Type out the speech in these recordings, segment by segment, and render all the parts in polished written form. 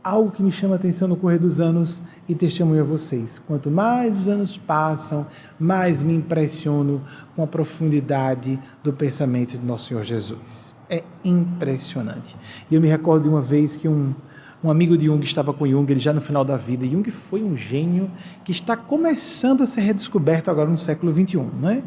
algo que me chama a atenção no correr dos anos e testemunho a vocês. Quanto mais os anos passam, mais me impressiono com a profundidade do pensamento de nosso Senhor Jesus. É impressionante. E eu me recordo de uma vez que um amigo de Jung estava com Jung, ele já no final da vida. Jung foi um gênio que está começando a ser redescoberto agora no século XXI, não é?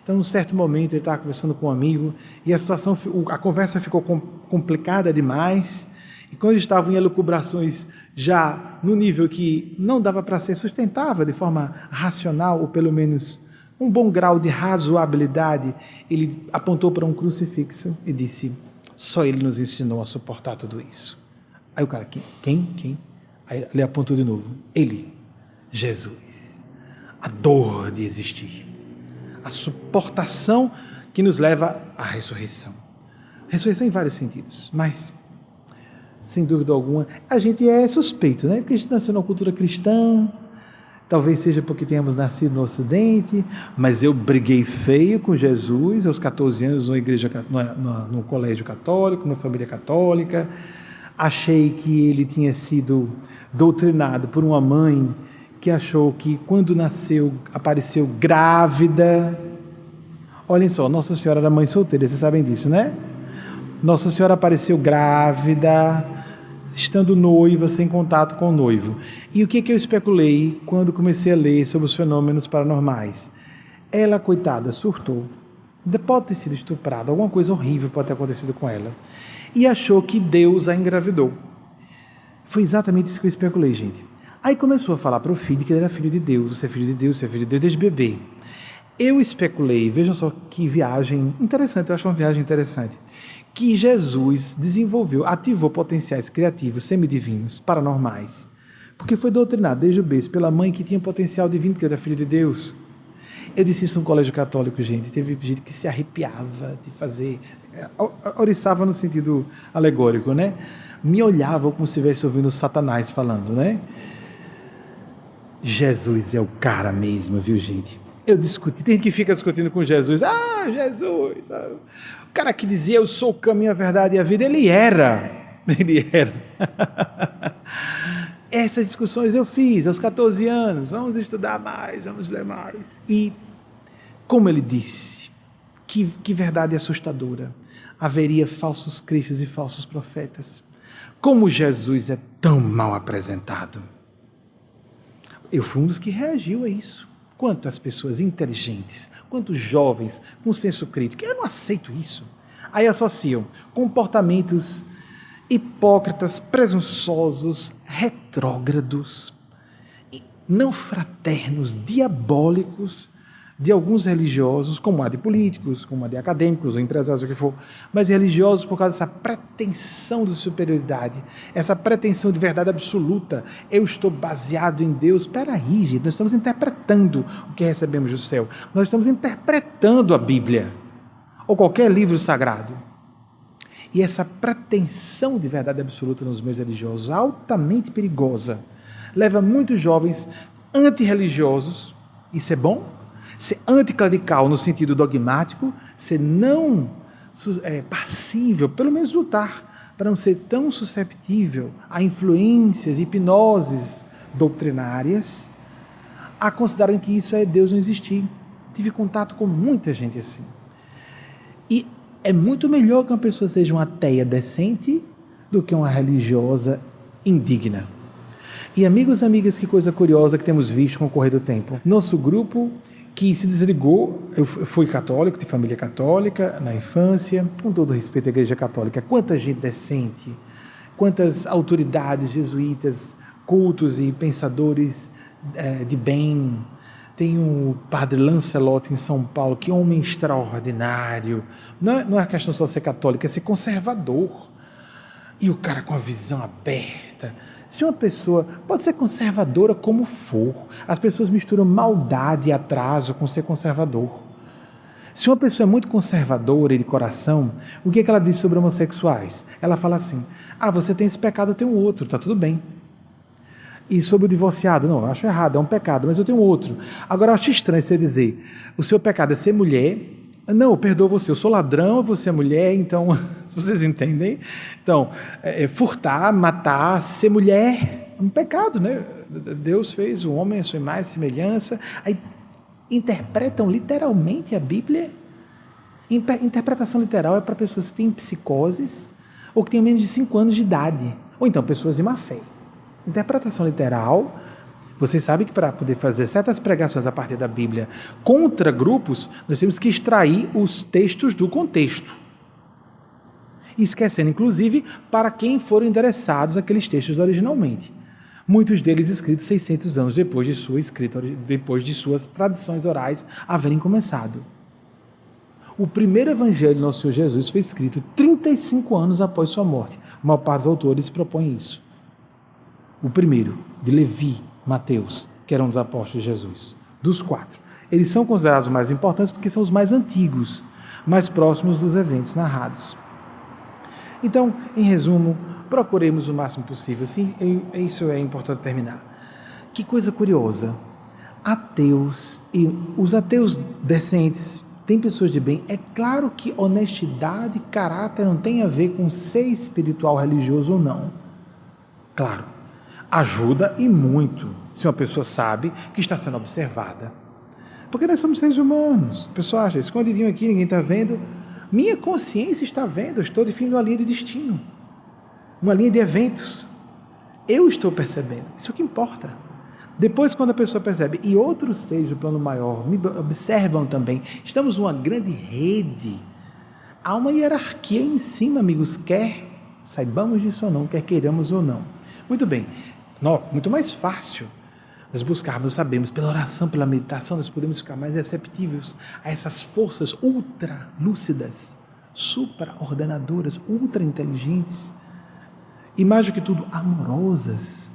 Então, num certo momento, ele estava conversando com um amigo e a conversa ficou complicada demais. E quando estavam em elucubrações já no nível que não dava para ser sustentável de forma racional, ou pelo menos um bom grau de razoabilidade, ele apontou para um crucifixo e disse: só ele nos ensinou a suportar tudo isso. Aí o cara: quem? Aí ele apontou de novo: ele, Jesus, a dor de existir, a suportação que nos leva à ressurreição. Ressurreição em vários sentidos, mas sem dúvida alguma, a gente é suspeito, né? Porque a gente nasceu numa cultura cristã, talvez seja porque tenhamos nascido no Ocidente, mas eu briguei feio com Jesus aos 14 anos num colégio católico, numa família católica. Achei que ele tinha sido doutrinado por uma mãe que achou que quando nasceu, apareceu grávida. Olhem só, Nossa Senhora era mãe solteira, vocês sabem disso, né? Nossa Senhora apareceu grávida, estando noiva, sem contato com o noivo. E o que eu especulei quando comecei a ler sobre os fenômenos paranormais? Ela, coitada, surtou. Pode ter sido estuprada, alguma coisa horrível pode ter acontecido com ela. E achou que Deus a engravidou. Foi exatamente isso que eu especulei, gente. Aí começou a falar para o filho que ele era filho de Deus, você é filho de Deus, você é filho de Deus desde bebê. Eu especulei, vejam só que viagem interessante, eu acho uma viagem interessante, que Jesus ativou potenciais criativos, semidivinos, paranormais, porque foi doutrinado desde o berço pela mãe que tinha potencial divino, porque era filho de Deus. Eu disse isso num colégio católico, gente, teve gente que se arrepiava de fazer, oriçava no sentido alegórico, né? Me olhava como se estivesse ouvindo Satanás falando, né? Jesus é o cara mesmo, viu, gente? Eu discuti, tem gente que fica discutindo com Jesus, Jesus, o cara que dizia eu sou o caminho, a verdade e a vida, ele era. Essas discussões eu fiz aos 14 anos, vamos estudar mais, vamos ler mais. E, como ele disse, que verdade assustadora, haveria falsos cristos e falsos profetas. Como Jesus é tão mal apresentado. Eu fui um dos que reagiu a isso. Quantas pessoas inteligentes, quantos jovens com senso crítico, eu não aceito isso. Aí associam comportamentos hipócritas, presunçosos, retrógrados, não fraternos, diabólicos de alguns religiosos, como a de políticos, como a de acadêmicos ou empresários, o que for, mas religiosos por causa dessa pretensão de superioridade, essa pretensão de verdade absoluta. Eu estou baseado em Deus. Espera aí, gente, nós estamos interpretando o que recebemos do céu. Nós estamos interpretando a Bíblia, ou qualquer livro sagrado. E essa pretensão de verdade absoluta nos meios religiosos, altamente perigosa, leva muitos jovens antirreligiosos, isso é bom? Ser anticlerical no sentido dogmático, ser não passível, pelo menos lutar, para não ser tão susceptível a influências, hipnoses doutrinárias, a considerarem que isso é Deus não existir. Tive contato com muita gente assim. E é muito melhor que uma pessoa seja uma ateia decente do que uma religiosa indigna. E amigos e amigas, que coisa curiosa que temos visto com o correr do tempo. Nosso grupo que se desligou, eu fui católico, de família católica, na infância, com todo respeito à Igreja Católica, quanta gente decente, quantas autoridades jesuítas, cultos e pensadores de bem. Tem o padre Lancelotti em São Paulo, que homem extraordinário. Não é questão só de ser católico, é ser conservador. E o cara com a visão aberta. Se uma pessoa pode ser conservadora como for, as pessoas misturam maldade e atraso com ser conservador. Se uma pessoa é muito conservadora e de coração, o que ela diz sobre homossexuais? Ela fala assim: você tem esse pecado, eu tenho outro, tá tudo bem. E sobre o divorciado, não, eu acho errado, é um pecado, mas eu tenho outro. Agora eu acho estranho você dizer, o seu pecado é ser mulher. Não, eu perdoo você, eu sou ladrão, você é mulher, então Vocês entendem? Então, furtar, matar, ser mulher, é um pecado, né? Deus fez o homem a sua imagem e semelhança. Aí interpretam literalmente a Bíblia. Interpretação literal é para pessoas que têm psicoses ou que têm menos de 5 anos de idade, ou então pessoas de má fé. Interpretação literal, vocês sabem que para poder fazer certas pregações a partir da Bíblia contra grupos, nós temos que extrair os textos do contexto. Esquecendo, inclusive, para quem foram endereçados aqueles textos originalmente. Muitos deles escritos 600 anos depois de sua escrita, depois de suas tradições orais haverem começado. O primeiro evangelho do nosso Senhor Jesus foi escrito 35 anos após sua morte. A maior parte dos autores propõe isso. O primeiro, de Levi, Mateus, que era um dos apóstolos de Jesus. Dos 4. Eles são considerados os mais importantes porque são os mais antigos, mais próximos dos eventos narrados. Então, em resumo, procuremos o máximo possível. Assim, isso é importante terminar. Que coisa curiosa. Ateus, e os ateus decentes, tem pessoas de bem. É claro que honestidade, caráter não tem a ver com ser espiritual, religioso ou não. Claro, ajuda e muito se uma pessoa sabe que está sendo observada. Porque nós somos seres humanos. A pessoa acha, escondidinho aqui, ninguém está vendo. Minha consciência está vendo, eu estou definindo uma linha de destino, uma linha de eventos. Eu estou percebendo, isso é o que importa. Depois, quando a pessoa percebe, e outros seres do plano maior me observam também, estamos numa grande rede, há uma hierarquia em cima, amigos, quer saibamos disso ou não, quer queiramos ou não. Muito bem, muito mais fácil nós buscarmos, sabemos, pela oração, pela meditação, nós podemos ficar mais receptivos a essas forças ultra-lúcidas, supra-ordenadoras, ultra-inteligentes, e mais do que tudo, amorosas.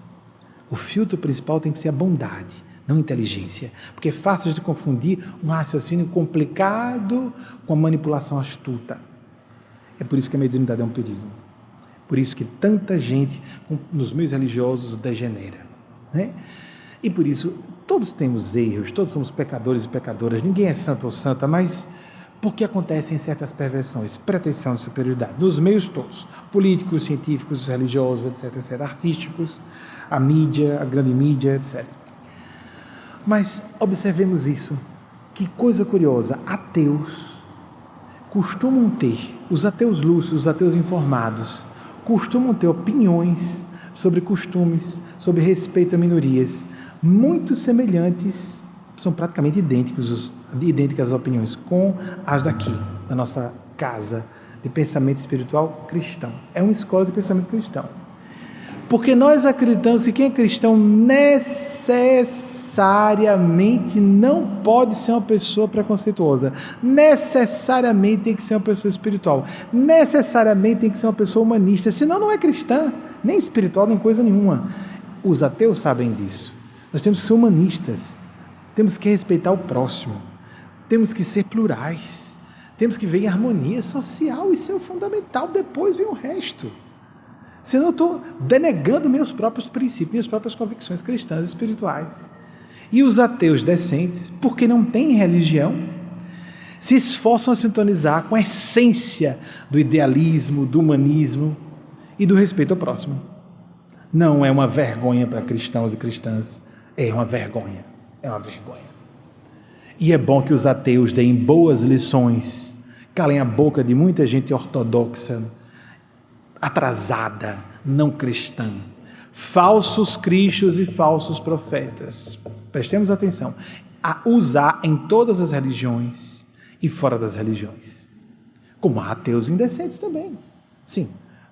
O filtro principal tem que ser a bondade, não a inteligência, porque é fácil de confundir um raciocínio complicado com a manipulação astuta. É por isso que a mediunidade é um perigo. Por isso que tanta gente nos meios religiosos degenera, né? E por isso, todos temos erros, todos somos pecadores e pecadoras, ninguém é santo ou santa, mas porque acontecem certas perversões, pretensão de superioridade, nos meios todos, políticos, científicos, religiosos, etc., etc., artísticos, a mídia, a grande mídia, etc. Mas observemos isso, que coisa curiosa, ateus costumam ter, os ateus lúcidos, os ateus informados, costumam ter opiniões sobre costumes, sobre respeito a minorias, muito semelhantes, são praticamente idênticas as opiniões com as daqui, da nossa casa de pensamento espiritual cristão. É uma escola de pensamento cristão. Porque nós acreditamos que quem é cristão necessariamente não pode ser uma pessoa preconceituosa, necessariamente tem que ser uma pessoa espiritual, necessariamente tem que ser uma pessoa humanista, senão não é cristã, nem espiritual, nem coisa nenhuma. Os ateus sabem disso. Nós temos que ser humanistas, temos que respeitar o próximo, temos que ser plurais, temos que ver em harmonia social, isso é o fundamental, depois vem o resto. Senão eu estou denegando meus próprios princípios, minhas próprias convicções cristãs e espirituais. E os ateus decentes, porque não têm religião, se esforçam a sintonizar com a essência do idealismo, do humanismo e do respeito ao próximo. Não é uma vergonha para cristãos e cristãs, é uma vergonha, é uma vergonha. E é bom que os ateus deem boas lições, calem a boca de muita gente ortodoxa, atrasada, não cristã, falsos cristos e falsos profetas. Prestemos atenção, a usar em todas as religiões e fora das religiões, como há ateus indecentes também. Sim,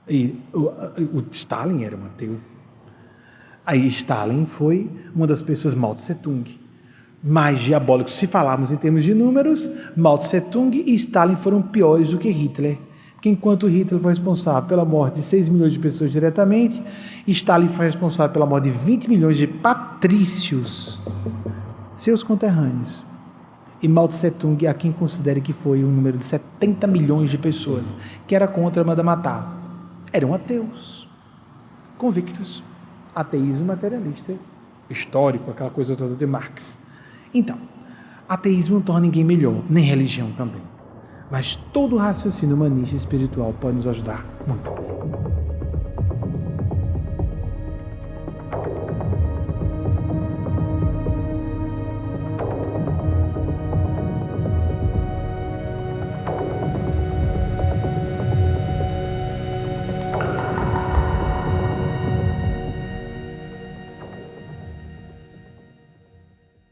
e o Stalin era um ateu. Aí Stalin foi uma das pessoas, Mao Tse Tung, mais diabólicos. Se falarmos em termos de números, Mao Tse Tung e Stalin foram piores do que Hitler. Porque enquanto Hitler foi responsável pela morte de 6 milhões de pessoas diretamente, Stalin foi responsável pela morte de 20 milhões de patrícios, seus conterrâneos. E Mao Tse Tung há quem considere que foi um número de 70 milhões de pessoas que era contra mandar matar. Eram ateus, convictos. Ateísmo materialista, histórico, aquela coisa toda de Marx. Então, ateísmo não torna ninguém melhor, nem religião também. mas todo o raciocínio humanista e espiritual pode nos ajudar muito.